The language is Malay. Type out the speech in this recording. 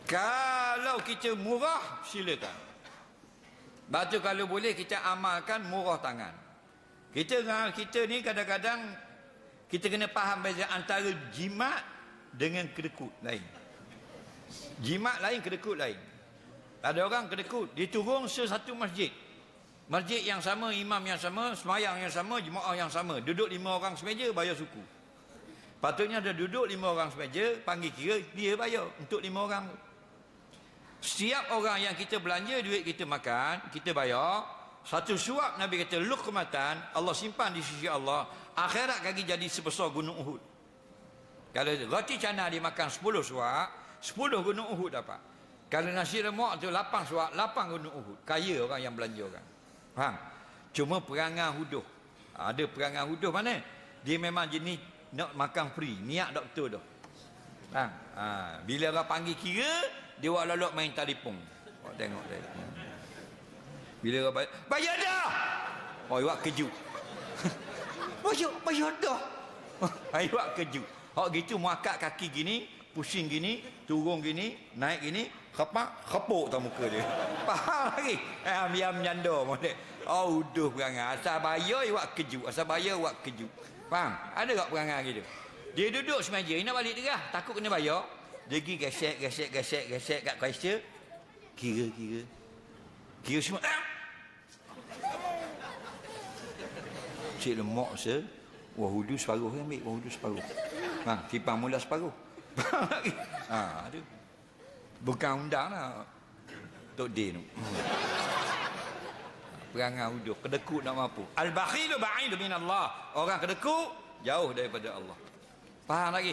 Kalau kita murah, silakan. Batu kalau boleh kita amalkan murah tangan. Kita ni kadang-kadang kita kena faham beza antara jimat dengan kedekut lain. Jimat lain, kedekut lain. Ada orang kedekut, dia turun sesatu masjid. Masjid yang sama, imam yang sama, semayang yang sama, jemaah yang sama. Duduk 5 orang semeja, bayar suku. Patutnya ada duduk 5 orang semeja, panggil kira, dia bayar untuk 5 orang. Setiap orang yang kita belanja duit kita makan, kita bayar. Satu suap Nabi kata luqmatan, Allah simpan di sisi Allah, akhirat kaki jadi sebesar gunung Uhud. Kalau roti canai dia makan 10 suap, 10 gunung Uhud dapat. Kalau nasi lemak tu 8 suap, 8 gunung Uhud. Kaya orang yang belanja orang. Faham? Cuma perangai huduh. Ada perangai huduh mana? Dia memang jenis nak makan free, niat doktor tu. Faham? Bila orang panggil kira, dia buat lolok main telefon. Tengok dia. Bila orang bayar dah. Oh, awak kejut. bayar dah. Awak kejut. Hak gitu muakat kaki gini, pusing gini, turun gini, naik gini, khepuk tak muka dia. Faham lagi? Biar menyanda model. Oh, uduh perangai. Asal bayar awak kejut, asal bayar awak kejut. Faham? Ada tak perangai gitu? Dia duduk semeja, dia nak balik derah, takut kena bayar. Dia pergi gesek kat kaisar. Kira semua. Cik lemak se. Wahudu separuh kan ambil, wahudu separuh. Tipang mula separuh. Lagi. Aduh. Bukan undang lah. Tok D tu. Perangai huduh, kedekut nak mampu. Al-bakhilu ba'idu min Allah. Orang kedekut jauh daripada Allah. Faham lagi?